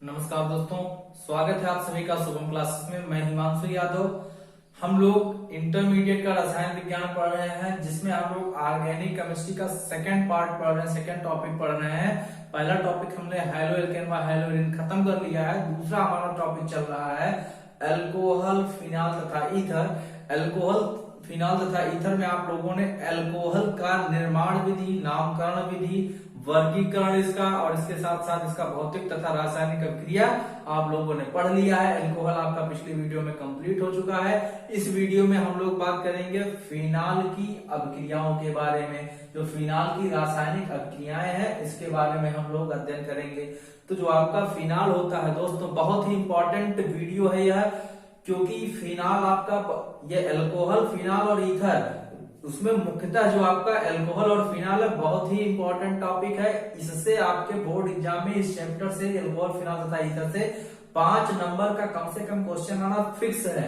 नमस्कार दोस्तों, स्वागत है आप सभी का शुभम क्लासेस में। मैं हिमांशु यादव। हम लोग इंटरमीडिएट का रसायन विज्ञान पढ़ रहे हैं, जिसमें हम लोग ऑर्गेनिक केमिस्ट्री का सेकंड पार्ट पढ़ रहे हैं, सेकंड टॉपिक पढ़ रहे हैं। पहला टॉपिक हमने हेलो एल्केन व हेलोइरिन खत्म कर लिया है। दूसरा हमारा टॉपिक चल रहा है अल्कोहल, फिनाल तथा ईथर। अल्कोहल, फिनाल तथा ईथर में आप लोगों ने अल्कोहल का निर्माण विधि, नामकरण विधि, वर्गीकरण इसका और इसके साथ साथ इसका भौतिक तथा रासायनिक अभिक्रिया आप लोगों ने पढ़ लिया है। अल्कोहल आपका पिछली वीडियो में कंप्लीट हो चुका है। इस वीडियो में हम लोग बात करेंगे फिनाल की अभिक्रियाओं के बारे में। जो फिनाल की रासायनिक अभिक्रियाएं हैं, इसके बारे में हम लोग अध्ययन करेंगे। तो जो आपका फिनाल होता है दोस्तों, बहुत ही इंपॉर्टेंट वीडियो है यह, क्योंकि फिनाल आपका ये अल्कोहल, फिनाल और ईथर, उसमें मुख्यतः जो आपका अल्कोहल और फिनाल है, बहुत ही इंपॉर्टेंट टॉपिक है। इससे आपके बोर्ड एग्जाम में इस चैप्टर से, अल्कोहल, फिनाल तथा ईथर से 5 नंबर का कम से कम क्वेश्चन आना फिक्स है।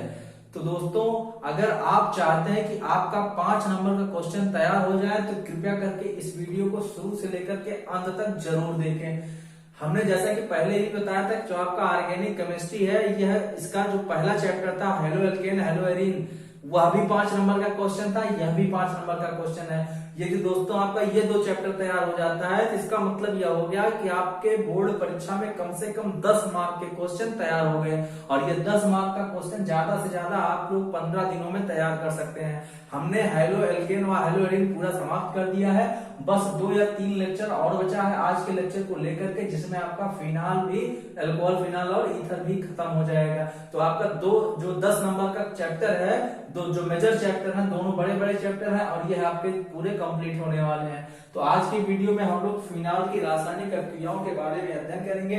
तो दोस्तों, अगर आप चाहते हैं कि आपका 5 नंबर का क्वेश्चन तैयार हो जाए, तो कृपया करके इस वीडियो को शुरू से लेकर के अंत तक जरूर देखें। हमने जैसा कि पहले ही बताया था, जो आपका ऑर्गेनिक केमिस्ट्री है, यह इसका जो पहला चैप्टर था हेलो एल्केन हेलो एरीन, वह भी 5 नंबर का क्वेश्चन था, यह भी 5 नंबर का क्वेश्चन है। यदि दोस्तों आपका ये 2 चैप्टर तैयार हो जाता है, तो इसका मतलब यह हो गया कि आपके बोर्ड परीक्षा में कम से कम 10 मार्क के क्वेश्चन तैयार हो गए। और ये 10 मार्क का क्वेश्चन ज्यादा से ज्यादा आप लोग 15 दिनों में तैयार कर सकते हैं। हमने हेलो एल्केन व हेलो एरीन पूरा समाप्त कर दिया है। बस 2 या 3 लेक्चर और बचा है आज के लेक्चर को लेकर के, जिसमें आपका फिनाल भी, अल्कोहल, फिनाल और ईथर भी खत्म हो जाएगा। तो आपका जो 10 नंबर का चैप्टर है, जो मेजर चैप्टर है, दोनों बड़े बड़े चैप्टर हैं और ये आपके पूरे कंप्लीट होने वाले हैं। तो आज की वीडियो में हम लोग फिनाल की रासायनिक अभिक्रियाओं के बारे में अध्ययन करेंगे।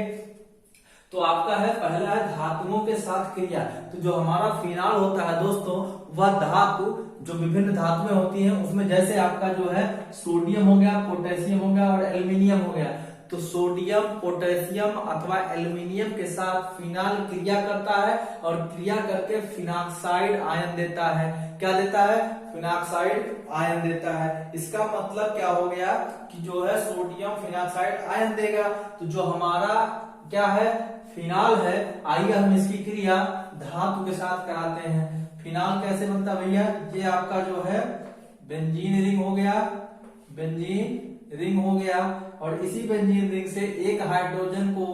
तो आपका है पहला है धातुओं के साथ क्रिया। तो जो हमारा फिनाल होता है दोस्तों, वह धातु, जो विभिन्न धातुएं होती हैं, उसमें जैसे आपका जो है सोडियम हो गया, पोटेशियम हो गया और एल्यूमिनियम हो गया। तो सोडियम, पोटेशियम अथवा एल्यूमिनियम के साथ फिनाल क्रिया करता है और क्रिया करके फिनाक्साइड आयन देता है। क्या देता है? फिनाक्साइड आयन देता है। इसका मतलब क्या हो गया कि जो है सोडियम फिनाक्साइड आयन देगा। तो जो हमारा क्या है, फिनाल है, आइए हम इसकी क्रिया धातु के साथ कराते हैं। फिनाल कैसे बनता है भैया? ये आपका जो है बेंजीन रिंग हो गया, बेंजीन रिंग हो गया, और इसी बेंजीन रिंग से एक हाइड्रोजन को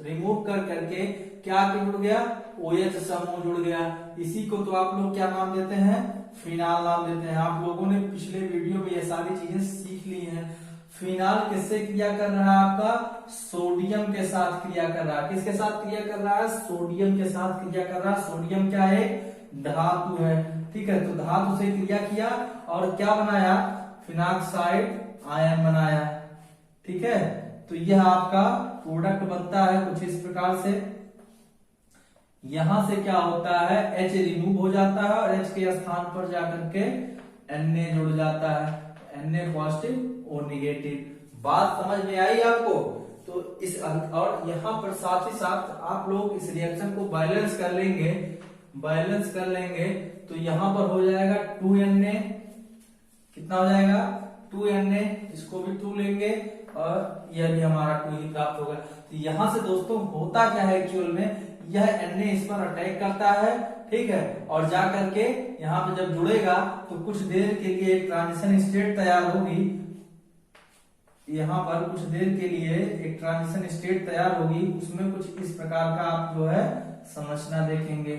रिमूव कर करके क्या जुड़ गया? OH समूह जुड़ गया। इसी को तो आप लोग क्या नाम देते हैं? फिनाल नाम देते हैं। आप लोगों ने पिछले वीडियो में ये सारी चीजें सीख ली हैं। फिनाल किससे क्रिया कर रहा है? आपका सोडियम के साथ क्रिया कर रहा है। किसके साथ क्रिया कर रहा है? सोडियम के साथ क्रिया कर रहा है। सोडियम क्या है? धातु है। ठीक है, तो धातु से क्रिया किया और क्या बनाया? फिनाक्साइड आयन बनाया। ठीक है, तो यह आपका प्रोडक्ट बनता है कुछ इस प्रकार से। यहां से क्या होता है? H रिमूव हो जाता है और H के स्थान पर जाकर के Na जुड़ जाता है। Na positive, O negative. बात समझ में आई आपको? तो इस और यहां पर साथ ही साथ आप लोग इस रिएक्शन को बैलेंस कर लेंगे, बैलेंस कर लेंगे तो यहां पर हो जाएगा 2Na। कितना हो जाएगा? 2Na। इसको भी 2 लेंगे और यह भी हमारा 2 ही प्राप्त होगा। तो यहां से दोस्तों होता क्या है एक्चुअल में, यह Na इस पर अटैक करता है। ठीक है, और जा करके यहाँ पे जब जुड़ेगा तो कुछ देर के लिए एक ट्रांजिशन स्टेट तैयार होगी। यहाँ पर कुछ देर के लिए एक ट्रांजिशन स्टेट तैयार होगी, उसमें कुछ इस प्रकार का आप जो है संरचना देखेंगे।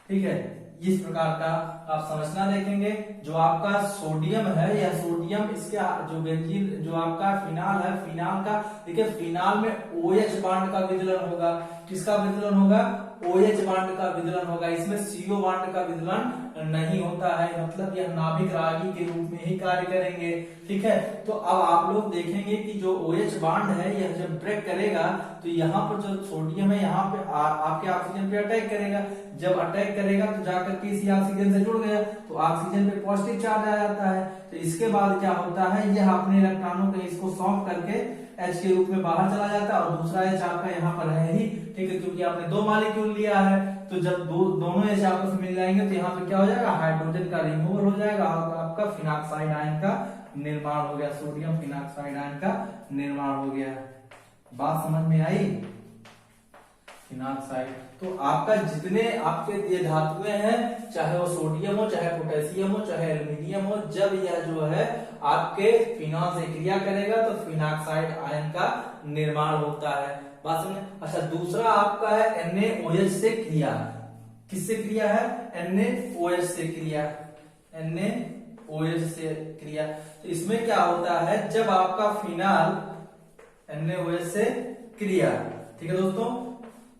ठीक है, इस प्रकार का आप संरचना देखेंगे। जो आपका सोडियम है, यह सोडियम, इसके जो बेंजीन, जो आपका फिनाल है, फिनाल का देखिए, फिनाल में OH बांड का विदलन होगा। किसका विदलन होगा? OH बांड का विदलन होगा। इसमें CO बांड का विदलन नहीं होता है, मतलब यह नाभिक रागी के रूप में ही कार्य करेंगे। ठीक है, तो अब आप लोग देखेंगे कि जो OH बांड है, यह जब ब्रेक करेगा तो यहाँ पर जो सोडियम है, यहाँ पे आपके ऑक्सीजन पे अटैक करेगा। जब अटैक करेगा तो जाकर के इसी ऑक्सीजन से जुड़ गया तो ऑक्सीजन पे पॉजिटिव चार्ज आ जाता है। तो इसके बाद क्या होता है, यह अपने इलेक्ट्रॉनों को इसको सौंप करके H के रूप में बाहर चला जाता है और दूसरा H आपका यहाँ पर है ही। ठीक है, क्योंकि आपने 2 मॉलिक्यूल लिया है, तो जब दोनों H आपस में मिल जाएंगे तो यहाँ पे क्या हो जाएगा? हाइड्रोजन का रिमूवल हो जाएगा और आपका फिनाक्साइड आयन का निर्माण हो गया। सोडियम फिनाक्साइड आयन का निर्माण हो गया। बात समझ में आई? फिनाक्साइड। तो आपका जितने आपके ये धातुएं हैं, चाहे वो सोडियम हो, चाहे पोटेशियम हो, चाहे एल्यूमिनियम हो, जब यह जो है आपके फिनॉल से क्रिया करेगा तो फिनाक्साइड आयन का निर्माण होता है। बात समझे? अच्छा, दूसरा आपका है NaOH से क्रिया। किससे क्रिया है? NaOH से क्रिया। NaOH से क्रिया। तो इसमें क्या होता है, जब आपका फिनाल NaOH से क्रिया, ठीक है दोस्तों,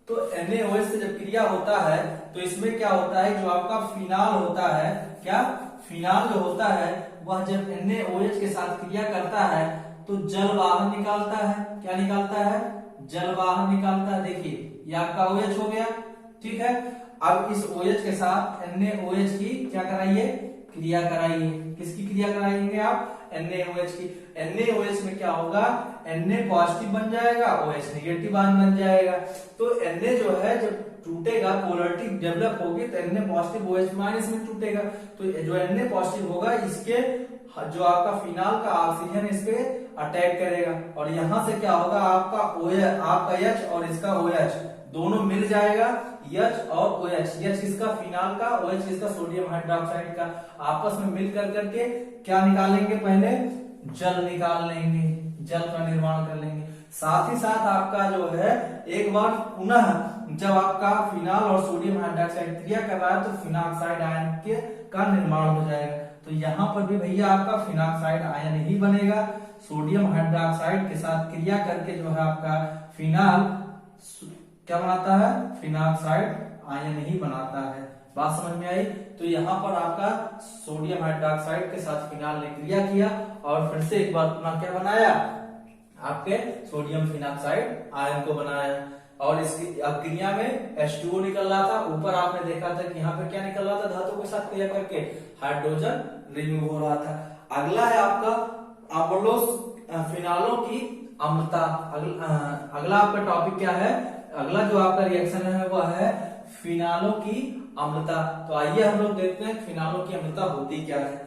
तो NaOH से जब क्रिया होता है तो इसमें क्या होता है, जो आपका फिनाल होता है, क्या फिनाल जो होता है वह जब NaOH के साथ क्रिया करता है तो जल बाहर निकालता है। क्या निकालता है? जल बाहर निकालता है। देखिए ये आपका OH हो गया, ठीक है। अब इस OH के साथ NaOH की क्या कराइए? क्रिया कराइए। किसकी क्रिया कराएंगे आप? NaOH की। NaOH में क्या होगा? Na पॉजिटिव बन जाएगा, OH नेगेटिव बन जाएगा। तो Na जो है जब टूटेगा, पोलरिटी डेवलप होगी तो Na पॉजिटिव OH माइनस में टूटेगा। तो जो Na पॉजिटिव होगा इसके जो आपका फिनाल का ऑक्सीजन इस पे अटैक करेगा और यहां से क्या होगा, आपका OH, आपका H और इसका OH दोनों मिल जाएगा। H और OH, H इसका फिनाल का, OH इसका सोडियम हाइड्रोक्साइड का, आपस में मिल कर करके क्या निकालेंगे? पहले जल निकाल लेंगे, जल का निर्माण कर लेंगे। साथ ही साथ आपका जो है एक बार पुनः जब आपका फिनाल और सोडियम हाइड्रोक्साइड क्रिया कर रहा है तो फिनाक्साइड आयन के का निर्माण हो जाएगा। तो यहाँ पर भी भैया आपका फिनाक्साइड आयन ही बनेगा। सोडियम हाइड्रोक्साइड के साथ क्रिया करके जो है आपका फिनाल क्या बनाता है? फिनाक्साइड आयन ही बनाता है। बात समझ में आई? तो यहाँ पर आपका सोडियम हाइड्रोक्साइड के साथ फिनाल ने क्रिया किया और फिर से एक बार पुनः क्या बनाया? आपके सोडियम फिनाक्साइड आयन को बनाया। और इसकी क्रिया में H2O निकल रहा था। ऊपर आपने देखा था कि यहाँ पे क्या निकल रहा था? धातु के साथ क्रिया करके हाइड्रोजन रिमूव हो रहा था। अगला है आपका अम्लोस फिनालों की अम्लता। अगला आपका टॉपिक क्या है? अगला जो आपका रिएक्शन है वह है फिनालों की अम्लता। तो आइए हम लोग देखते हैं फिनालों की अम्लता होती क्या है।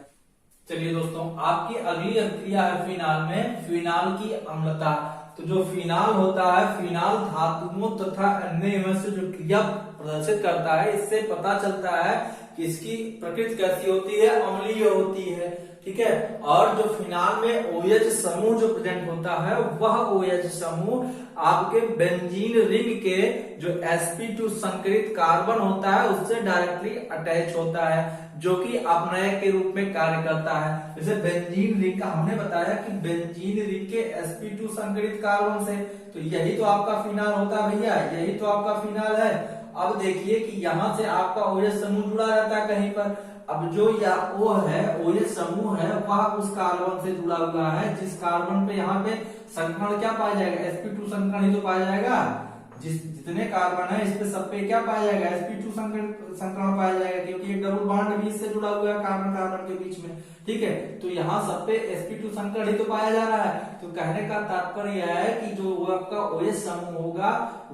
चलिए दोस्तों, आपकी अगली क्रिया है फिनाल में फिनाल की अम्लता। तो जो फिनाल होता है, फिनाल धातुओं तथा अन्य एवं से जो क्रिया प्रदर्शित करता है, इससे पता चलता है कि इसकी प्रकृति कैसी होती है? अम्लीय होती है, ठीक है। और जो फिनाल में OH समूह जो प्रेजेंट होता है वह OH समूह आपके बेंजीन रिंग के जो sp2 संकरित कार्बन होता है उससे डायरेक्टली अटैच होता है, जो कि अपनयक के रूप में कार्य करता है। जैसे बेंजीन रिंग का हमने बताया कि बेंजीन रिंग के sp2 संकरित कार्बन से, तो यही तो आपका फिनाल होता है भैया, यही तो आपका फिनाल है। अब देखिए कि यहाँ से आपका OH समूह जुड़ा रहता है कहीं पर। अब जो या वो है OH समूह है वह उस कार्बन से जुड़ा हुआ है जिस कार्बन पे यहाँ पे संकरण क्या पाया जाएगा? sp2 संकरण ही तो पाया जाएगा। जितने कार्बन है इस पे सब पे क्या पाया जाएगा? sp2 संकरण पाया जाएगा, क्योंकि एक डबल बॉन्ड भी इससे जुड़ा हुआ है कार्बन कार्बन के बीच में, ठीक है। तो यहाँ सब पे sp2 संकरण ही तो पाया जा रहा है। तो कहने का तात्पर्य यह है कि जो वो आपका OH समूह होगा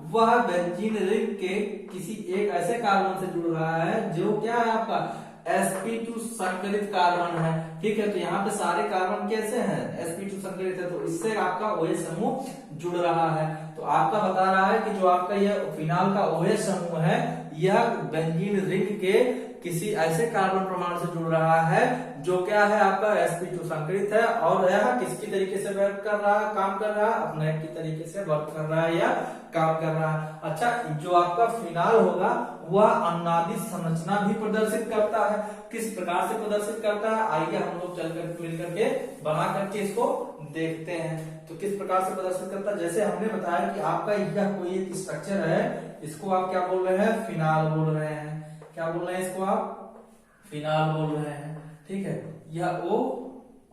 वह बेंजीन रिंग के किसी एक ऐसे कार्बन से जुड़ रहा है जो क्या है? आपका sp2 संकरित कार्बन है, ठीक है। तो यहाँ पे सारे कार्बन कैसे हैं? sp2 संकरित है, तो इससे आपका OH समूह जुड़ रहा है। तो आपका बता रहा है कि जो आपका यह फिनाल का OH समूह है यह बेंजीन रिंग के किसी ऐसे कार्बन परमाणु से जुड़ रहा है जो क्या है? आपका sp2 संकरित है और यह किसकी तरीके से वर्क कर रहा है, काम कर रहा है? अपने की तरीके से वर्क कर रहा है या काम कर रहा है। अच्छा, जो आपका फिनाल होगा वह अनुनादित संरचना भी प्रदर्शित करता है। किस प्रकार से प्रदर्शित करता है? आइए हम लोग चलकर मिलकर के बना करके इसको देखते हैं। तो किस प्रकार से प्रदर्शित करता है? जैसे हमने बताया कि आपका यह कोई एक स्ट्रक्चर है, इसको आप क्या बोल रहे हैं? फिनाल बोल रहे हैं। क्या बोल रहे हैं? इसको आप फिनाल बोल रहे हैं, ठीक है। यह O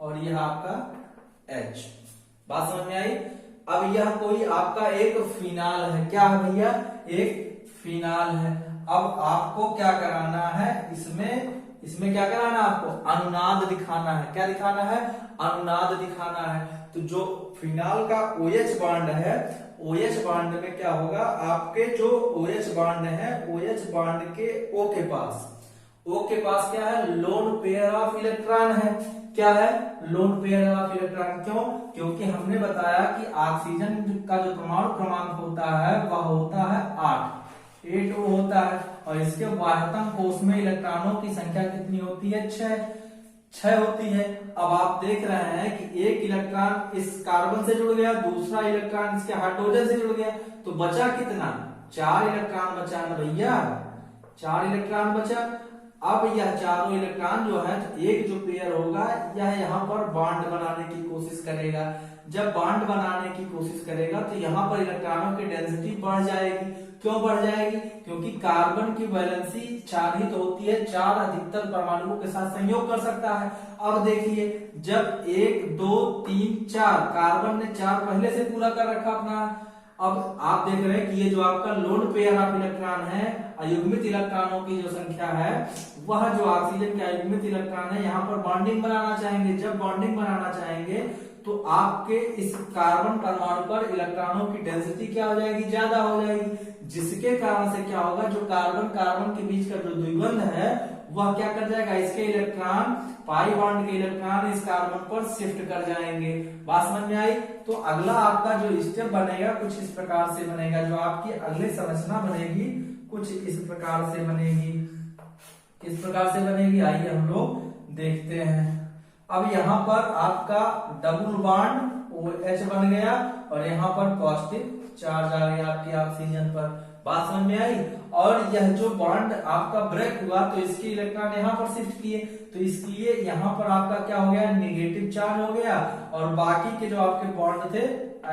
और यह आपका H। बात समझ में आई? अब यह कोई आपका एक फिनाल है। क्या है भैया? एक फिनाल है। अब आपको क्या कराना है? इसमें क्या कराना है? आपको अनुनाद दिखाना है। क्या दिखाना है? अनुनाद दिखाना है। तो जो फिनाल का OH बांड है, OH बांड में क्या होगा? आपके जो OH बांड है, OH बांड के O के पास क्या है? लोन पेयर ऑफ इलेक्ट्रॉन है। क्या है? Lone pair of electron. क्यों? क्योंकि हमने बताया कि ऑक्सीजन का जो परमाणु क्रमांक होता है वह होता है 8। 8O होता है। और इसके बाह्यतम कोष में इलेक्ट्रॉनों की संख्या कितनी होती है? 6 होती है। अब आप देख रहे हैं कि एक इलेक्ट्रॉन इस कार्बन से जुड़ गया, दूसरा इलेक्ट्रॉन इसके हाइड्रोजन से जुड़ गया, तो बचा कितना? 4 इलेक्ट्रॉन बचा ना भैया, 4 इलेक्ट्रॉन बचा। अब यह चारों इलेक्ट्रॉन जो है, तो एक जो पेयर होगा यह यहाँ पर बॉन्ड बनाने की कोशिश करेगा। जब बॉन्ड बनाने की कोशिश करेगा तो यहाँ पर इलेक्ट्रॉनों की डेंसिटी बढ़ जाएगी। क्यों बढ़ जाएगी? क्योंकि कार्बन की वैलेंसी 4 ही तो होती है, 4 अधिकतर परमाणुओं के साथ संयोग कर सकता है। अब देखिए, जब 1 2 3 4 कार्बन ने 4 पहले से पूरा कर रखा अपना। अब आप देख रहे हैं कि ये जो आपका लोन पेयर ऑफ इलेक्ट्रॉन है, अयुग्मित इलेक्ट्रॉनों की जो संख्या है, वह जो ऑक्सीजन के अयुग्मित इलेक्ट्रॉन है यहाँ पर बॉन्डिंग बनाना चाहेंगे। जब बॉन्डिंग बनाना चाहेंगे तो आपके इस कार्बन परमाणु पर इलेक्ट्रॉनों की डेंसिटी क्या हो जाएगी? ज्यादा हो जाएगी, जिसके कारण से क्या होगा, जो कार्बन कार्बन के बीच का जो द्विबंध है वह क्या कर जाएगा? इसके इलेक्ट्रॉन, पाई बॉन्ड के इलेक्ट्रॉन इस कार्बन पर शिफ्ट कर जाएंगे। बात समझ में आई? तो अगला आपका जो स्टेप बनेगा कुछ इस प्रकार से बनेगा। जो आपकी अगली संरचना बनेगी कुछ इस प्रकार से बनेगी। किस प्रकार से बनेगी आइए हम लोग देखते हैं। अब यहाँ पर आपका डबल बॉन्ड OH बन गया और यहाँ पर पॉजिटिव चार्ज आ गया आपके ऑक्सीजन पर। बात समझ में आई? और यह जो बॉन्ड आपका ब्रेक हुआ तो इसके इलेक्ट्रॉन यहाँ पर शिफ्ट किए, तो इसलिए यहाँ पर आपका क्या हो गया? नेगेटिव चार्ज हो गया और बाकी के जो आपके बॉन्ड थे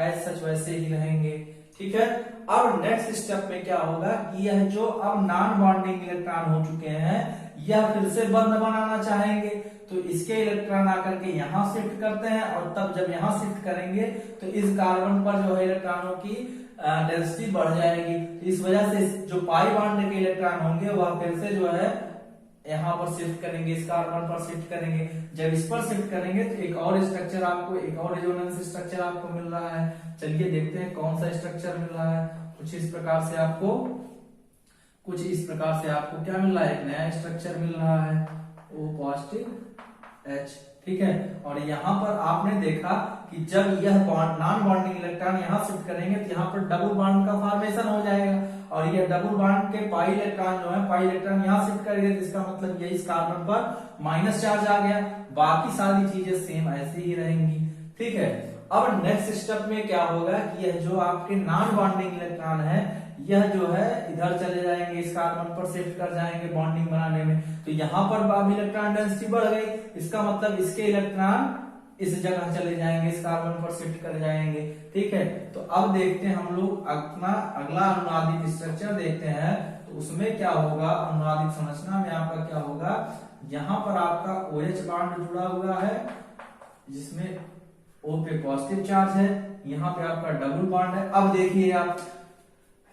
एज सच वैसे ही रहेंगे। ठीक है। अब नेक्स्ट स्टेप में क्या होगा कि यह जो अब नॉन बॉन्डिंग इलेक्ट्रॉन हो चुके हैं, यह फिर से बंध बनाना चाहेंगे, तो इसके इलेक्ट्रॉन आकर के यहाँ शिफ्ट करते हैं और तब जब यहाँ शिफ्ट करेंगे तो इस कार्बन पर जो है इलेक्ट्रॉनों की डेंसिटी बढ़ जाएगी। तो इस वजह से जो पाई बॉन्ड के इलेक्ट्रॉन होंगे वह फिर से जो है यहाँ पर शिफ्ट करेंगे, इस कार्बन पर शिफ्ट करेंगे। जब इस पर शिफ्ट करेंगे तो एक और स्ट्रक्चर आपको, एक और रेजोनेंस स्ट्रक्चर आपको मिल रहा है। चलिए देखते हैं कौन सा स्ट्रक्चर मिल रहा है। कुछ इस प्रकार से आपको क्या मिल रहा है? एक नया स्ट्रक्चर मिल रहा है, O पॉजिटिव H। ठीक है। और यहाँ पर आपने देखा कि जब यह नॉन बॉन्डिंग इलेक्ट्रॉन यहाँ शिफ्ट करेंगे तो यहाँ पर डबल बॉन्ड का फॉर्मेशन हो जाएगा और यह डबल बॉन्ड के पाई इलेक्ट्रॉन जो है, पाई इलेक्ट्रॉन यहाँ शिफ्ट करेंगे तो इसका मतलब ये इस कार्बन पर माइनस चार्ज आ गया। बाकी सारी चीजें सेम ऐसे ही रहेंगी। ठीक है। अब नेक्स्ट स्टेप में क्या होगा कि यह जो आपके नॉन बॉन्डिंग इलेक्ट्रॉन है, यह जो है इधर चले जाएंगे, इस कार्बन पर शिफ्ट कर जाएंगे बॉन्डिंग बनाने में। तो यहाँ पर अब इलेक्ट्रॉन डेंसिटी बढ़ गई, इसका मतलब इसके इलेक्ट्रॉन इस जगह चले जाएंगे, इस कार्बन पर शिफ्ट कर जाएंगे। ठीक है। तो अब देखते हैं हम लोग अपना अगला अनुनादित स्ट्रक्चर देखते हैं। तो उसमें क्या होगा? अनुनादित संरचना में आपका क्या होगा? यहाँ पर आपका OH बॉन्ड जुड़ा हुआ है जिसमें O पे पॉजिटिव चार्ज है, यहाँ पे आपका डबल बॉन्ड है। अब देखिए आप,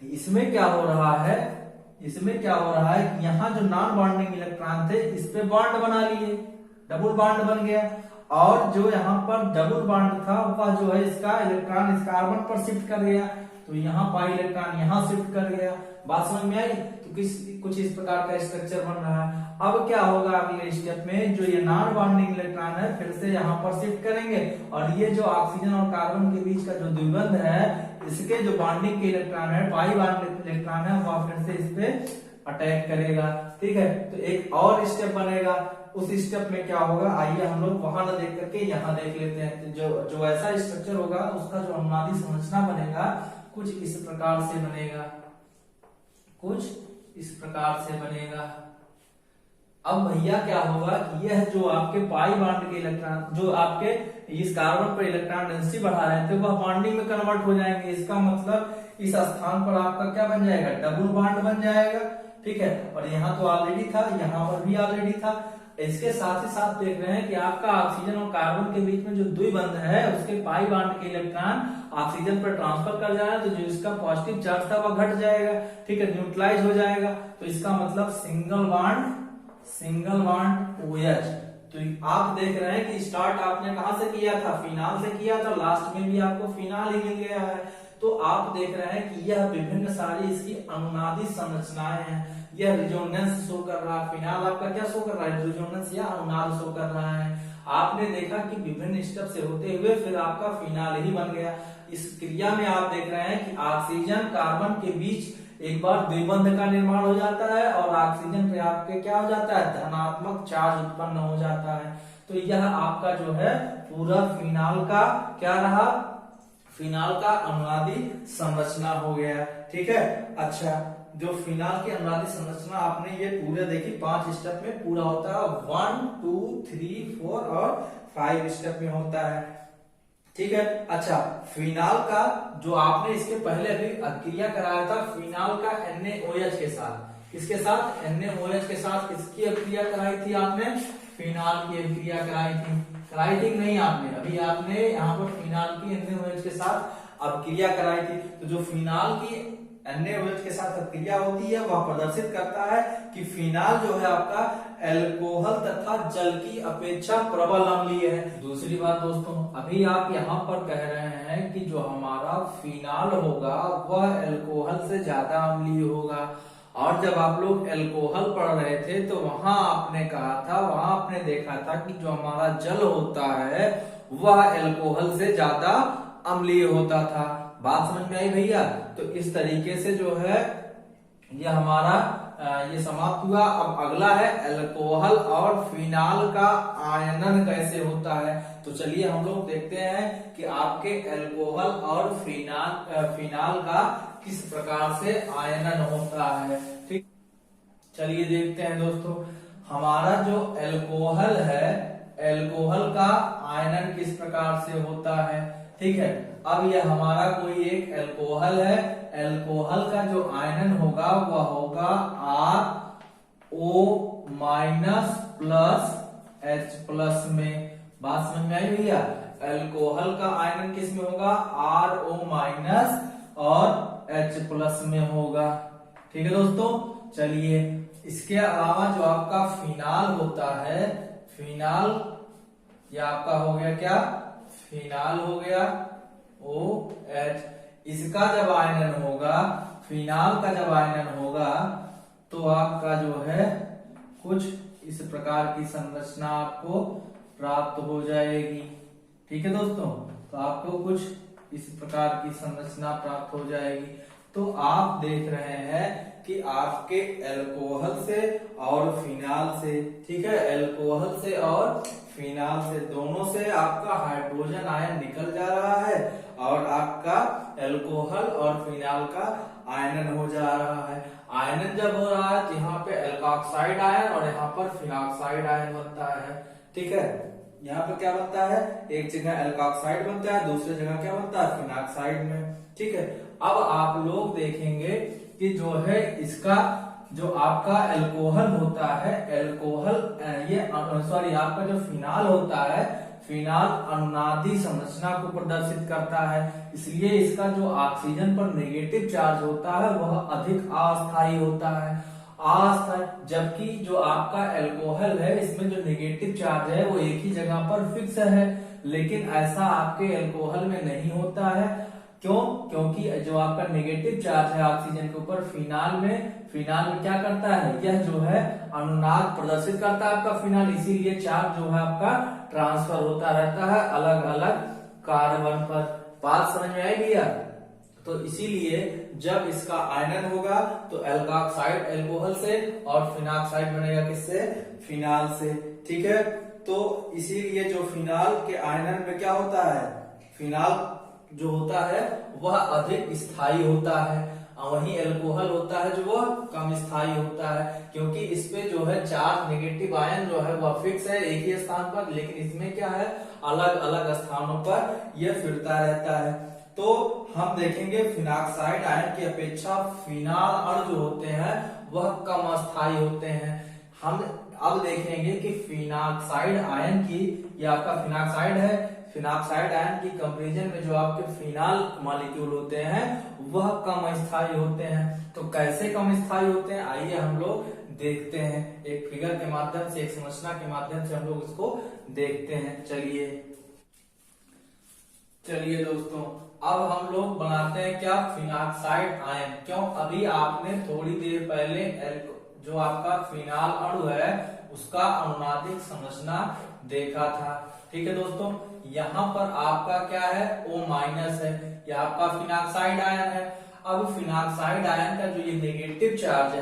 इसमें क्या हो रहा है कि यहाँ जो नॉन बॉन्डिंग इलेक्ट्रॉन थे इस पे बॉन्ड बना लिए, डबल बॉन्ड बन गया। और जो यहाँ पर डबल बॉन्ड था वह जो है इसका इलेक्ट्रॉन इस कार्बन पर शिफ्ट कर गया, तो यहाँ पाई इलेक्ट्रॉन यहाँ शिफ्ट कर गया। बात समझ में आई? तो कुछ इस प्रकार का स्ट्रक्चर बन रहा है। अब क्या होगा अगले स्टेप में? जो ये नॉन बॉन्डिंग इलेक्ट्रॉन है फिर से यहाँ पर शिफ्ट करेंगे और ये जो ऑक्सीजन और कार्बन के बीच का जो द्विबंध है, इसके जो बॉन्डिंग के इलेक्ट्रॉन है, पाई बॉन्ड इलेक्ट्रॉन है, वह फिर से इस पे अटैक करेगा। ठीक है। तो एक और स्टेप बनेगा, उस स्टेप में क्या होगा आइए हम लोग वहां न देख करके यहाँ देख लेते हैं। जो ऐसा स्ट्रक्चर होगा उसका जो अनुनादी संरचना बनेगा कुछ इस प्रकार से बनेगा, अब भैया क्या होगा कि यह जो आपके पाई बॉन्ड के इलेक्ट्रॉन, जो आपके इस कार्बन पर इलेक्ट्रॉन डेंसिटी बढ़ा रहे थे, वह बॉन्डिंग में कन्वर्ट हो जाएंगे। इसका मतलब इस स्थान पर आपका क्या बन जाएगा? डबल बॉन्ड बन जाएगा। ठीक है। और यहाँ तो ऑलरेडी था, यहाँ पर भी ऑलरेडी था। इसके साथ ही साथ देख रहे हैं कि आपका ऑक्सीजन और कार्बन के बीच में जो द्विबंध है उसके पाई बॉन्ड के इलेक्ट्रॉन ऑक्सीजन पर ट्रांसफर कर जाए तो जो इसका पॉजिटिव चार्ज था वह घट जाएगा। ठीक है, न्यूट्रलाइज हो जाएगा। तो इसका मतलब सिंगल बॉन्ड OH। तो आप देख रहे हैं कि स्टार्ट आपने कहां से किया था? फिनाल से किया था, लास्ट में भी आपको फिनाल ही मिल गया है। तो आप देख रहे हैं कि यह विभिन्न सारी इसकी अनुनादी संरचनाएं हैं। यह रिजोनेंस शो कर रहा है, फिनाल आपका क्या शो कर रहा है? रिजोनेंस या अनुनाद शो कर रहा है। आपने देखा कि विभिन्न स्टेप से होते हुए फिर आपका फिनाल ही बन गया। इस क्रिया में आप देख रहे हैं कि ऑक्सीजन कार्बन के बीच एक बार द्विबंध का निर्माण हो जाता है और ऑक्सीजन पे आपके क्या हो जाता है, धनात्मक चार्ज उत्पन्न हो जाता है। तो यह आपका जो है पूरा फिनाल का क्या रहा, फिनाल का अनुनादी संरचना हो गया। ठीक है, अच्छा जो फिनाल की अनुनादी संरचना आपने ये पूरे देखी 5 स्टेप में पूरा होता है, 1 2 3 4 और 5 स्टेप में होता है। ठीक है, अच्छा फिनाल का जो आपने इसके पहले अभी क्रिया कराया था फिनाल का NaOH के साथ, किसके साथ, NaOH के साथ किसकी अभिक्रिया कराई थी आपने, फिनाल की अभिक्रिया कराई थी नहीं आपने, अभी आपने यहाँ पर फिनाल की NaOH के साथ अभिक्रिया कराई थी। तो जो फिनाल की NaOH के साथ अभिक्रिया होती है वह प्रदर्शित करता है कि फिनाल जो है आपका एल्कोहल तथा जल की अपेक्षा प्रबल अम्लीय है। दूसरी बात दोस्तों, अभी आप यहाँ पर कह रहे हैं कि जो हमारा फिनाल होगा वह एल्कोहल से ज्यादा अम्लीय होगा, और जब आप लोग एल्कोहल पढ़ रहे थे तो वहां आपने कहा था, वहां आपने देखा था कि जो हमारा जल होता है वह एल्कोहल से ज्यादा अम्लीय होता था। बात समझ में आई भैया? तो इस तरीके से जो है ये हमारा ये समाप्त हुआ। अब अगला है अल्कोहल और फिनाल का आयनन कैसे होता है। तो चलिए हम लोग देखते हैं कि आपके अल्कोहल और फिनाल का किस प्रकार से आयनन होता है। ठीक, चलिए देखते हैं दोस्तों, हमारा जो अल्कोहल है, अल्कोहल का आयनन किस प्रकार से होता है। ठीक है, अब यह हमारा कोई एक अल्कोहल है, अल्कोहल का जो आयनन होगा वह होगा RO minus plus H plus में। बात समझ में आई भैया? अल्कोहल का आयनन किस में होगा, RO माइनस और H प्लस में होगा। ठीक है दोस्तों, चलिए इसके अलावा जो आपका फिनाल होता है, फिनाल ये आपका हो गया क्या, फिनाल हो गया OH, इसका जब आयनन होगा, फिनाल का जब आयनन होगा तो आपका जो है कुछ इस प्रकार की संरचना आपको प्राप्त हो जाएगी। ठीक है दोस्तों, तो आपको कुछ इस प्रकार की संरचना प्राप्त हो जाएगी। तो आप देख रहे हैं कि आपके अल्कोहल से और फिनाल से, ठीक है, अल्कोहल से और फिनाल से दोनों से आपका हाइड्रोजन आयन निकल जा रहा है और आपका अल्कोहल और फिनाल का आयनन हो जा रहा है। आयनन जब हो रहा है तो यहाँ पे एल्कोक्साइड आयन और यहाँ पर फिनॉक्साइड आयन बनता है। ठीक है, यहाँ पे क्या बनता है, एक जगह एल्कोक्साइड बनता है, दूसरी जगह क्या बनता है, फिनॉक्साइड में। ठीक है, अब आप लोग देखेंगे कि जो है इसका जो आपका अल्कोहल होता है, अल्कोहल ये सॉरी आपका जो फिनाल होता है, फिनाल अनुनादी संरचना को प्रदर्शित करता है, इसलिए इसका जो ऑक्सीजन पर नेगेटिव चार्ज होता है वह अधिक अस्थायी होता है, अस्थायी। जबकि जो आपका अल्कोहल है इसमें जो नेगेटिव चार्ज है वो एक ही जगह पर फिक्स है, लेकिन ऐसा आपके अल्कोहल में नहीं होता है। क्यों? क्योंकि जो आपका नेगेटिव चार्ज है ऑक्सीजन के ऊपर, फिनाल में क्या करता है, यह जो है अनुनाद प्रदर्शित करता है आपका फिनाल, इसीलिए चार्ज जो है आपका ट्रांसफर होता रहता है अलग अलग कार्बन पर। बात समझ में आई भैया? तो इसीलिए जब इसका आयनन होगा तो एल्कोक्साइड अल्कोहल से और फिनॉक्साइड बनेगा किससे, फिनाल से। ठीक है, तो इसीलिए जो फिनाल के आयनन में क्या होता है, फिनाल जो होता है वह अधिक स्थायी होता है, वही अल्कोहल होता है जो वह कम स्थायी होता है, क्योंकि इस पे जो है चार्ज नेगेटिव आयन जो है वह फिक्स है एक ही स्थान पर, लेकिन इसमें क्या है अलग अलग स्थानों पर यह फिरता रहता है। तो हम देखेंगे फिनॉक्साइड आयन की अपेक्षा फिनाल अणु जो होते हैं वह कम अस्थायी होते हैं। हम अब देखेंगे कि फिनॉक्साइड आयन की, ये आपका फिनॉक्साइड है, फिनॉक्साइड आयन की कंपैरिजन में जो आपके फिनाल मॉलिक्यूल होते हैं वह कम स्थायी होते हैं। तो कैसे कम स्थायी होते हैं, आइए हम लोग देखते हैं, एक फिगर के माध्यम से, एक संरचना के माध्यम से हम लोग इसको देखते हैं। चलिए दोस्तों, अब हम लोग बनाते हैं क्या, फिनॉक्साइड आयन। क्यों? अभी आपने थोड़ी देर पहले जो आपका फिनाल अणु है उसका अनुनादिक संरचना देखा था। ठीक है दोस्तों, यहाँ पर आपका क्या है, O माइनस है, ये आपका फिनाक्साइड आयन है। अब फिनाक्साइड आयन का जो ये नेगेटिव चार्ज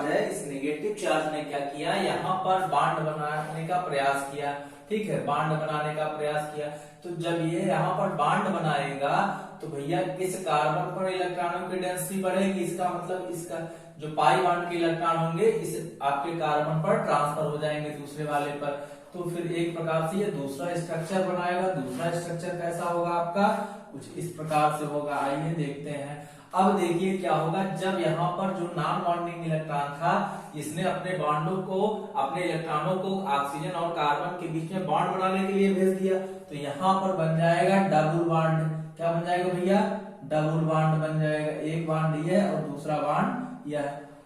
है, इस नेगेटिव चार्ज ने क्या किया, यहाँ पर बॉन्ड बनाने का प्रयास किया। ठीक है, बॉन्ड बनाने का प्रयास किया। तो जब ये यहाँ पर बॉन्ड बनाएगा तो भैया इस कार्बन पर इलेक्ट्रॉनों की डेंसिटी बढ़ेगी। इसका मतलब इसका जो पाई बॉन्ड के इलेक्ट्रॉन होंगे इस आपके कार्बन पर ट्रांसफर हो जाएंगे दूसरे वाले पर। तो फिर एक प्रकार से ये दूसरा स्ट्रक्चर बनाएगा। दूसरा स्ट्रक्चर कैसा होगा आपका, कुछ इस प्रकार से होगा। आइए देखते हैं। अब देखिए क्या होगा, जब यहाँ पर जो नॉन बॉन्डिंग इलेक्ट्रॉन था इसने अपने इलेक्ट्रॉनों को ऑक्सीजन और कार्बन के बीच में बॉन्ड बनाने के लिए भेज दिया, तो यहाँ पर बन जाएगा डबल बॉन्ड। क्या बन जाएगा भैया, डबल बॉन्ड बन जाएगा। एक बॉन्ड ये और दूसरा बॉन्ड यह।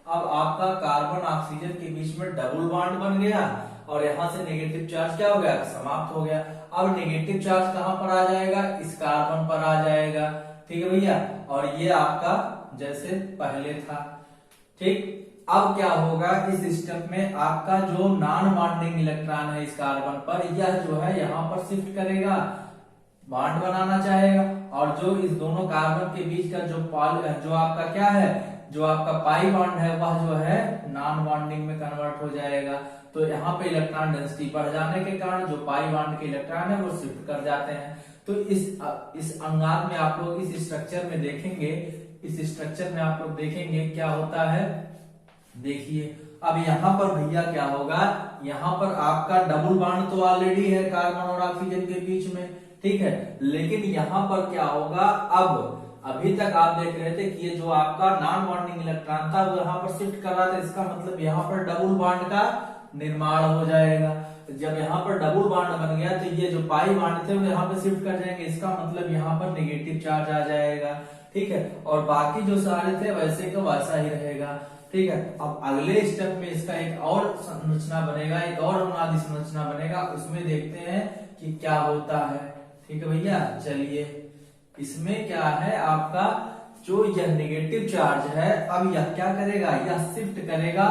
अब आपका कार्बन ऑक्सीजन के बीच में डबल बॉन्ड बन गया और यहाँ से नेगेटिव चार्ज क्या हो गया, समाप्त हो गया। अब नेगेटिव चार्ज कहाँ पर आ जाएगा, इस कार्बन पर आ जाएगा। ठीक है भैया, और ये आपका जैसे पहले था। ठीक, अब क्या होगा, इस स्टेप में आपका जो नॉन बॉन्डिंग इलेक्ट्रॉन है इस कार्बन पर, यह जो है यहाँ पर शिफ्ट करेगा, बॉन्ड बनाना चाहेगा। और जो इस दोनों कार्बन के बीच का जो आपका क्या है, जो आपका पाई बॉन्ड है वह जो है नॉन बॉन्डिंग में कन्वर्ट हो जाएगा। तो यहाँ पे इलेक्ट्रॉन डेंसिटी बढ़ जाने के कारण जो पाई बॉन्ड के इलेक्ट्रॉन है वो शिफ्ट कर जाते हैं। तो इस अंगात में आप लोग इस स्ट्रक्चर में देखेंगे, क्या होता है। देखिए अब यहाँ पर भैया क्या होगा, यहाँ पर आपका डबल बॉन्ड तो ऑलरेडी है कार्बन और ऑक्सीजन के बीच में। ठीक है, लेकिन यहाँ पर क्या होगा, अभी तक आप देख रहे थे कि ये जो आपका नॉन बॉन्डिंग इलेक्ट्रॉन था वो यहाँ पर शिफ्ट कर रहा था। इसका मतलब यहाँ पर डबल बॉन्ड का निर्माण हो जाएगा। जब यहाँ पर डबल बॉन्ड बन गया तो ये जो पाई बॉन्ड थे वो यहाँ पे शिफ्ट कर जाएंगे। इसका मतलब यहाँ पर नेगेटिव चार्ज आ जाएगा। ठीक है, और बाकी जो सारे थे वैसे का वैसा ही रहेगा। ठीक है, अब अगले स्टेप में इसका एक और संरचना बनेगा, एक और अनुनादी संरचना बनेगा, उसमें देखते हैं कि क्या होता है। ठीक है भैया, चलिए इसमें क्या है आपका जो यह नेगेटिव चार्ज है, अब यह क्या करेगा, यह शिफ्ट करेगा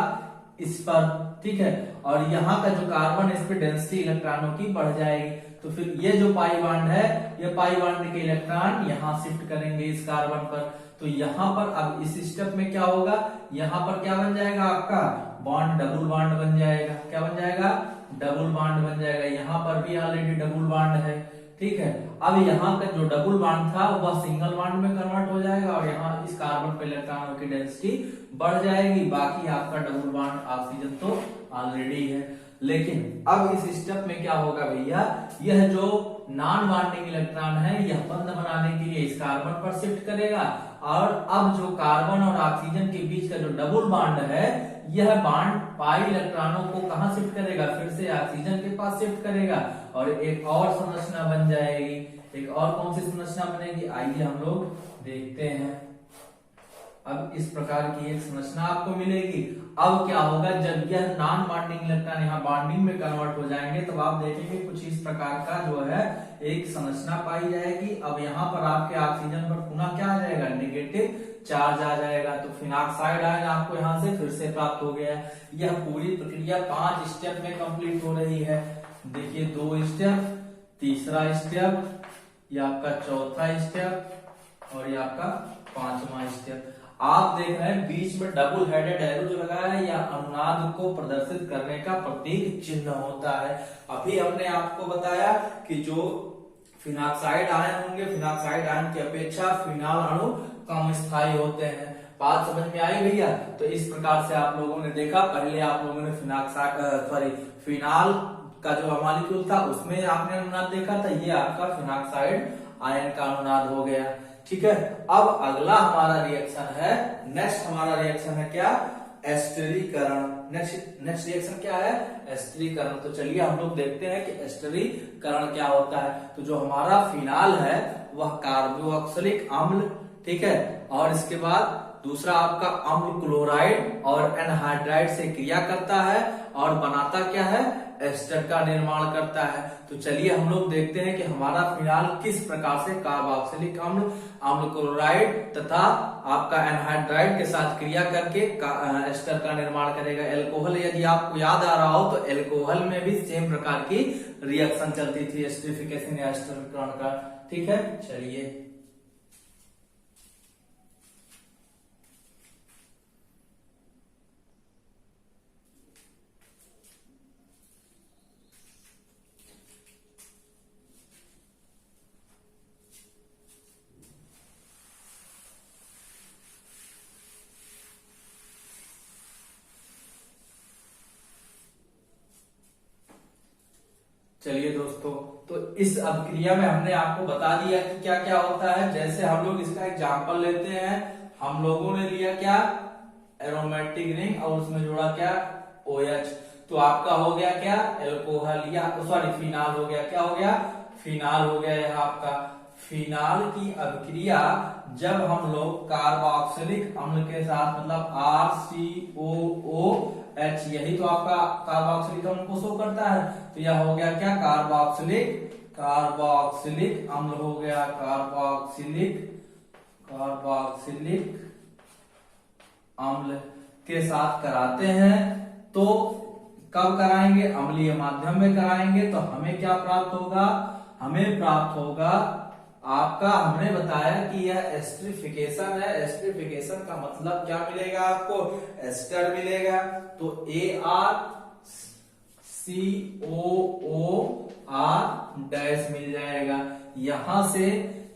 इस पर। ठीक है, और यहाँ का जो कार्बन इस पे डेंसिटी इलेक्ट्रॉनों की बढ़ जाएगी। तो फिर ये जो पाई बॉन्ड है, ये पाई बॉन्ड के इलेक्ट्रॉन यहाँ शिफ्ट करेंगे इस कार्बन पर। तो यहाँ पर अब इस स्टेप में क्या होगा, यहाँ पर क्या बन जाएगा आपका बॉन्ड, डबल बॉन्ड बन जाएगा। क्या बन जाएगा, डबल बॉन्ड बन जाएगा। यहाँ पर भी ऑलरेडी डबल बॉन्ड है। ठीक है, अब यहाँ का जो डबल बॉन्ड था वह सिंगल बॉन्ड में कन्वर्ट हो जाएगा और यहाँ इस कार्बन पे इलेक्ट्रॉनों की डेंसिटी बढ़ जाएगी। बाकी आपका डबल बॉन्ड ऑक्सीजन तो ऑलरेडी है। लेकिन अब इस स्टेप में क्या होगा भैया, यह जो नॉन बॉन्डिंग इलेक्ट्रॉन है यह बंद बनाने के लिए इस कार्बन पर शिफ्ट करेगा। और अब जो कार्बन और ऑक्सीजन के बीच का जो डबल बॉन्ड है, यह बॉन्ड पाई इलेक्ट्रॉनों को कहां शिफ्ट करेगा, फिर से ऑक्सीजन के पास शिफ्ट करेगा और एक और संरचना बन जाएगी। एक और कौन सी संरचना बनेगी, आइए हम लोग देखते हैं। अब इस प्रकार की एक संरचना आपको मिलेगी। अब क्या होगा, जब यह नॉन बॉन्डिंग इलेक्ट्रॉन यहाँ बॉन्डिंग में कन्वर्ट हो जाएंगे तब आप देखेंगे कुछ इस प्रकार का जो है एक संरचना पाई जाएगी। अब यहाँ पर आपके ऑक्सीजन पर पुनः क्या आ जाएगा, नेगेटिव चार्ज आ जाएगा। तो फिनाक्साइड आयन आपको यहाँ से फिर से प्राप्त हो गया। यह पूरी प्रक्रिया 5 स्टेप में कंप्लीट हो रही है। देखिए 2 स्टेप, तीसरा स्टेप, ये आपका चौथा स्टेप और ये आपका 5वां स्टेप। आप देख रहे हैं बीच में डबल हेडेड एरो जो लगा है, या अनुनाद को प्रदर्शित करने का प्रतीक चिन्ह होता है। अभी हमने आपको बताया कि जो फिनाक्साइड आयन होंगे, फिनाक्साइड आयन की अपेक्षा फिनाल अणु कम स्थायी होते हैं। बात समझ में आई भैया? तो इस प्रकार से आप लोगों ने देखा, पहले आप लोगों ने फिनाल का जो मॉलिक्यूल था उसमें आपने अनुनाद देखा था, ये आपका फिनाक्साइड आयन का अनुनाद हो गया। ठीक है, अब अगला हमारा रिएक्शन है, नेक्स्ट हमारा रिएक्शन है क्या, एस्टरीकरण। नेक्स्ट रिएक्शन क्या है, एस्टरीकरण। तो चलिए हम लोग देखते हैं कि एस्टरीकरण क्या होता है। तो जो हमारा फिनाल है वह कार्बोक्सिलिक अम्ल, ठीक है, और इसके बाद दूसरा आपका अम्ल क्लोराइड और एनहाइड्राइड से क्रिया करता है और बनाता क्या है, एस्टर का निर्माण करता है। तो चलिए हम लोग देखते हैं कि हमारा फिनाल किस प्रकार से कार्बोक्सिलिक अम्ल, अम्ल क्लोराइड तथा आपका एनहाइड्राइड के साथ क्रिया करके एस्टर का निर्माण करेगा। एल्कोहल, यदि आपको याद आ रहा हो तो एल्कोहल में भी सेम प्रकार की रिएक्शन चलती थी, एस्टरिफिकेशन या एस्टरीकरण का। ठीक है, चलिए चलिए दोस्तों, तो इस अभिक्रिया में हमने आपको बता दिया कि क्या क्या होता है। जैसे हम लोग इसका एग्जांपल लेते हैं, हम लोगों ने लिया क्या, एरोमेटिक रिंग, और उसमें जोड़ा क्या, OH। तो आपका हो गया क्या, एल्कोहल, या सॉरी फिनाल हो गया, क्या हो गया, फिनाल हो गया। यह आपका फिनाल की अभिक्रिया जब हम लोग कार्बोक्सिलिक अम्ल के साथ, मतलब RCOOH, यही तो आपका कार्बोक्सिलिक अम्ल को शो करता है। तो यह हो गया क्या, कार्बोक्सिलिक अम्ल हो गया, कार्बोक्सिलिक अम्ल के साथ कराते हैं। तो कब कराएंगे, अम्लीय माध्यम में कराएंगे। तो हमें क्या प्राप्त होगा, हमें प्राप्त होगा आपका, हमने बताया कि यह एस्टरिफिकेशन है। एस्टरिफिकेशन का मतलब क्या मिलेगा आपको, एस्टर मिलेगा। तो ArCOOR- मिल जाएगा। यहां से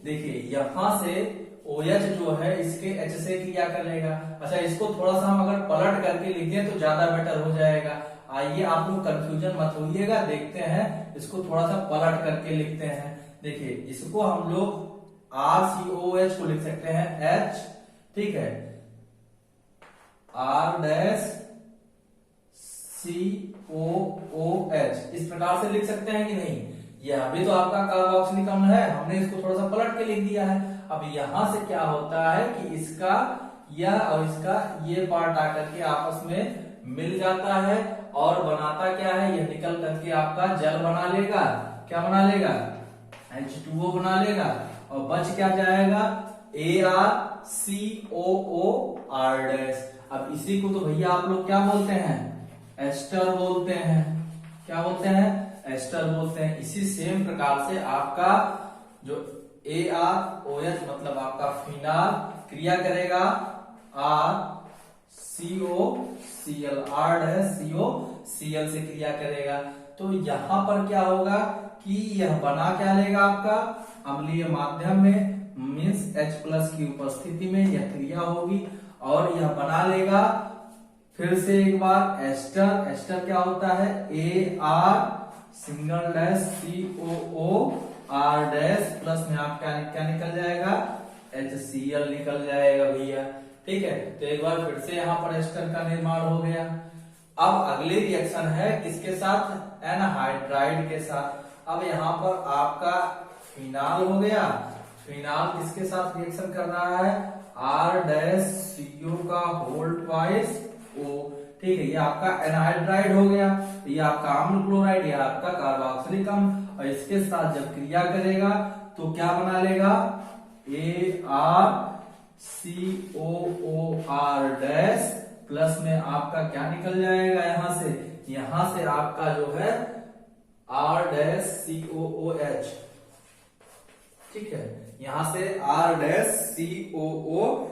देखिए, यहां से OH जो है इसके H से क्रिया कर लेगा। अच्छा, इसको थोड़ा सा हम अगर पलट करके लिख दें तो ज्यादा बेटर हो जाएगा। आइए आप लोग कंफ्यूजन मत होइएगा, देखते हैं, इसको थोड़ा सा पलट करके लिखते हैं। देखिए, इसको हम लोग RCOH को लिख सकते हैं H, ठीक है, R-COOH, इस प्रकार से लिख सकते हैं कि नहीं। यह अभी तो आपका कार्बोक्सिलिक अम्ल है, हमने इसको थोड़ा सा पलट के लिख दिया है। अब यहां से क्या होता है कि इसका यह और इसका ये पार्ट आकर के आपस में मिल जाता है और बनाता क्या है, यह निकल करके आपका जल बना लेगा। क्या बना लेगा, H2O बना लेगा, और बच क्या जाएगा, ArCOOR-। अब इसी को तो भैया आप लोग क्या बोलते हैं, एस्टर बोलते हैं। क्या बोलते हैं, एस्टर बोलते हैं। इसी सेम प्रकार से आपका जो ArOH मतलब आपका फिनाल क्रिया करेगा RCOCl, R-COCl से क्रिया करेगा। तो यहां पर क्या होगा कि यह बना क्या लेगा आपका, अम्लीय माध्यम में, मीन्स H+ की उपस्थिति में यह क्रिया होगी और यह बना लेगा फिर से एक बार एस्टर। एस्टर क्या होता है, ArCOOR- प्लस में आपका क्या निकल जाएगा, HCl निकल जाएगा भैया। ठीक है, तो एक बार फिर से यहाँ पर एस्टर का निर्माण हो गया। अब अगले रिएक्शन है किसके साथ, एनहाइड्राइड के साथ। अब यहाँ पर आपका फिनाल हो गया, फिनाल किसके साथ रिएक्शन कर रहा है, R-CO का होल ट्वाइस O। ठीक है, ये आपका एनहाइड्राइड हो गया, ये आपका अम्ल क्लोराइड, ये आपका कार्बोक्सिलिक अम्ल, और इसके साथ जब क्रिया करेगा तो क्या बना लेगा, ArCOOR- प्लस में आपका क्या निकल जाएगा, यहां से आपका जो है R-COOH। ठीक है, यहां से R-COOH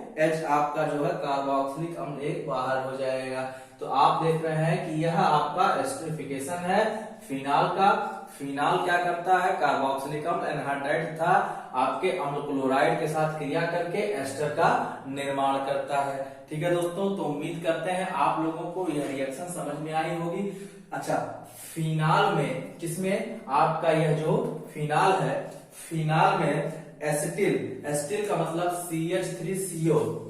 आपका जो है कार्बोक्सिलिक अम्ल एक बाहर हो जाएगा। तो आप देख रहे हैं कि यह आपका एस्टरिफिकेशन है फिनाल का। फिनाल क्या करता है, कार्बोक्सिलिक अम्ल एनहाइड्राइड तथा आपके अम्ल क्लोराइड के साथ क्रिया करके एस्टर का निर्माण करता है। ठीक है दोस्तों, तो उम्मीद करते हैं आप लोगों को यह रिएक्शन समझ में आई होगी। अच्छा, फिनाल में किसमें, आपका यह जो फिनाल है, फिनाल में एसिटिल, एसिटिल का मतलब CH3CO,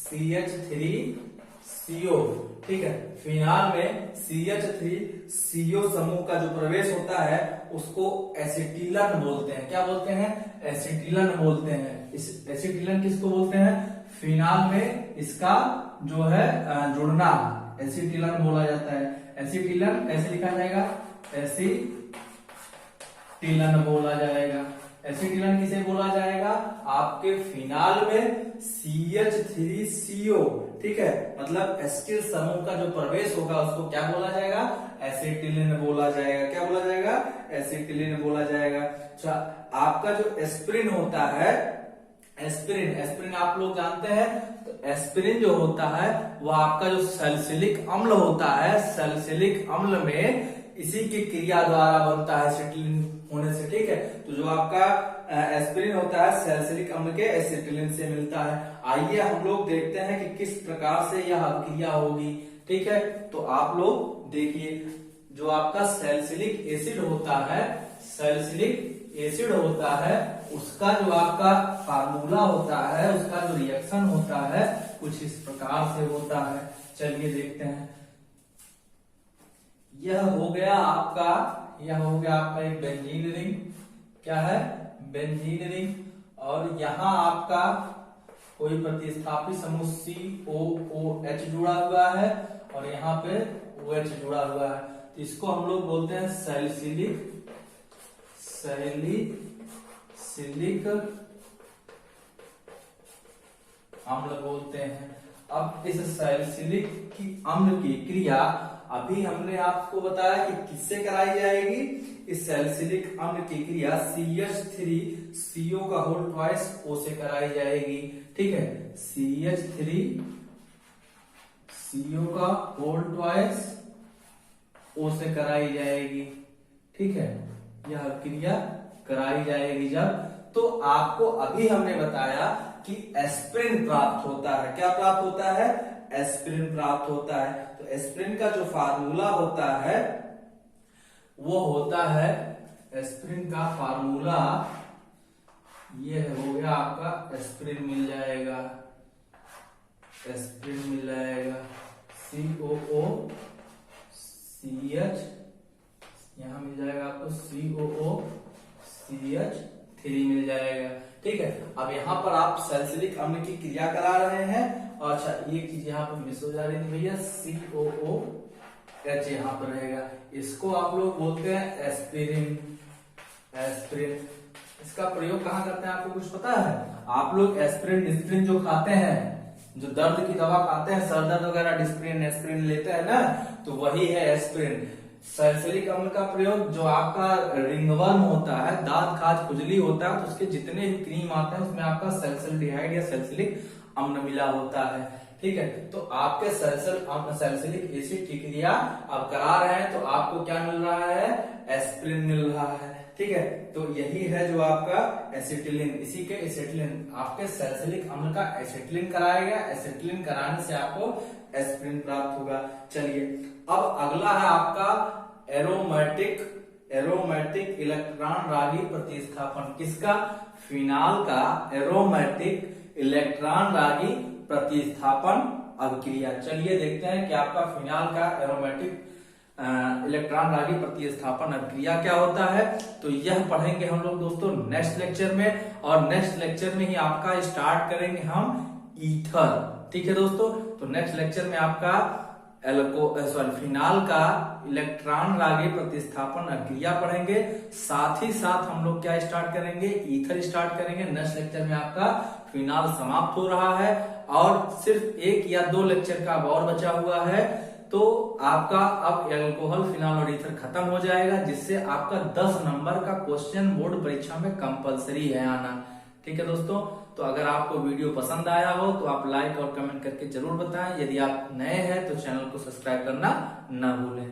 CH3CO। ठीक है, फिनाल में CH3CO समूह का जो प्रवेश होता है उसको एसिटिलन बोलते हैं। क्या बोलते हैं, एसिटिलन बोलते हैं। इस एसिटिलन किसको बोलते हैं, फिनाल में इसका जो है जुड़ना एसिटिलन बोला जाता है। एसिटिलन कैसे लिखा जाएगा, एसिटिलन बोला जाएगा। एसिटिलीन किसे बोला जाएगा? आपके फिनाल में CH3CO, ठीक है, मतलब एसिटिल समूह का जो प्रवेश होगा उसको क्या बोला जाएगा? एसिटिलीन बोला जाएगा। क्या बोला जाएगा? एसिटिलीन बोला जाएगा। अच्छा, आपका जो एस्पिरिन होता है, एस्पिरिन आप लोग जानते हैं, तो एस्पिरिन जो होता है वो आपका जो सैलिसिलिक अम्ल होता है, सैलिसिलिक अम्ल में इसी की क्रिया द्वारा बनता है एसिटिलीन होने से, ठीक है। तो जो आपका एस्पिरिन होता है सैलिसिलिक अम्ल के एसिटिलीन से मिलता है। आइए हम लोग देखते हैं कि किस प्रकार से यह अभिक्रिया होगी, ठीक है। तो आप लोग देखिए, जो आपका सैलिसिलिक एसिड होता है, सैलिसिलिक एसिड होता है, उसका जो आपका फार्मूला होता है, उसका जो रिएक्शन होता है कुछ इस प्रकार से होता है। चलिए देखते हैं। यह हो गया आपका एक बेंजीन रिंग। क्या है? Benzene ring. और यहां आपका कोई प्रतिस्थापी समूह COOH जुड़ा हुआ है और यहाँ पे OH जुड़ा हुआ है। तो इसको हम लोग बोलते हैं सैलिसिलिक अम्ल बोलते हैं। अब इस सैलिसिलिक की अम्ल की क्रिया अभी हमने आपको बताया कि किससे कराई जाएगी। इस सैलिसिलिक अम्ल की क्रिया CH3CO का होल ट्वाइस O से कराई जाएगी, ठीक है। CH3CO का होल ट्वाइस O से कराई जाएगी, ठीक है। यह क्रिया कराई जाएगी जब, तो आपको अभी हमने बताया कि एस्पिरिन प्राप्त होता है। क्या प्राप्त होता है? एस्पिरिन प्राप्त होता है। तो एस्पिरिन का जो फार्मूला होता है वो होता है, एस्पिरिन का फार्मूला ये हो गया आपका, एस्पिरिन मिल जाएगा, एस्पिरिन मिल जाएगा COOCH, यहां मिल जाएगा आपको COOCH3 मिल जाएगा, ठीक है। अब यहाँ पर आप सैलिसिलिक अम्ल की क्रिया करा रहे हैं। और अच्छा, एक चीज यहाँ पर मिस हो जा रही थी भैया, COOH यहाँ पर रहेगा। इसको आप लोग बोलते हैं एस्पिरिन। इसका प्रयोग कहाँ करते हैं आपको कुछ पता है? आप लोग एस्पिरिन डिस्प्रिन जो खाते हैं, जो दर्द की दवा खाते हैं, सर दर्द वगैरह, डिस्प्रिन एस्पिरिन लेते हैं ना, तो वही है एस्पिरिन। सैलिसिलिक अम्ल का प्रयोग जो आपका रिंगवर्म होता है, दांत खाज खुजली होता है, तो उसके जितने भी क्रीम आते हैं उसमें आपका सैलिसिल्डिहाइड या सैलिसिलिक अम्ल मिला होता है, ठीक है। तो आपके सैलिसिलिक एसिड की क्रिया आप करा रहे हैं तो आपको क्या मिल रहा है? एस्पिरिन मिल रहा है, ठीक है। तो यही है जो आपका एसिटिलीन। इसी के एसिटिलीन, आपके सैलिसिलिक अम्ल का एसिटिलीन कराया गया, एसिटिलीन कराने से आपको एस्पिरिन प्राप्त होगा। चलिए, अब अगला है आपका एरोमेटिक इलेक्ट्रॉन रागी प्रतिस्थापन। किसका? फिनाल का एरोमेटिक इलेक्ट्रॉन रागी प्रतिस्थापन अभिक्रिया। चलिए देखते हैं कि आपका फिनाल का एरोमेटिक इलेक्ट्रॉन रागी प्रतिस्थापन अभिक्रिया क्या होता है। तो यह पढ़ेंगे हम लोग दोस्तों नेक्स्ट लेक्चर में, और नेक्स्ट लेक्चर में ही आपका स्टार्ट करेंगे हम ईथर, ठीक है दोस्तों। तो नेक्स्ट लेक्चर में आपका फिनाल का इलेक्ट्रॉन रागी प्रतिस्थापन अभिक्रिया पढ़ेंगे। साथ ही साथ हम लोग क्या स्टार्ट करेंगे? ईथर स्टार्ट करेंगे। नेक्स्ट लेक्चर में आपका फिनाल समाप्त हो रहा है और सिर्फ 1 या 2 लेक्चर का और बचा हुआ है। तो आपका अब एल्कोहल, फिनाल और ईथर खत्म हो जाएगा, जिससे आपका 10 नंबर का क्वेश्चन बोर्ड परीक्षा में कंपलसरी है आना, ठीक है दोस्तों। तो अगर आपको वीडियो पसंद आया हो तो आप लाइक और कमेंट करके जरूर बताएं। यदि आप नए हैं तो चैनल को सब्सक्राइब करना ना भूलें।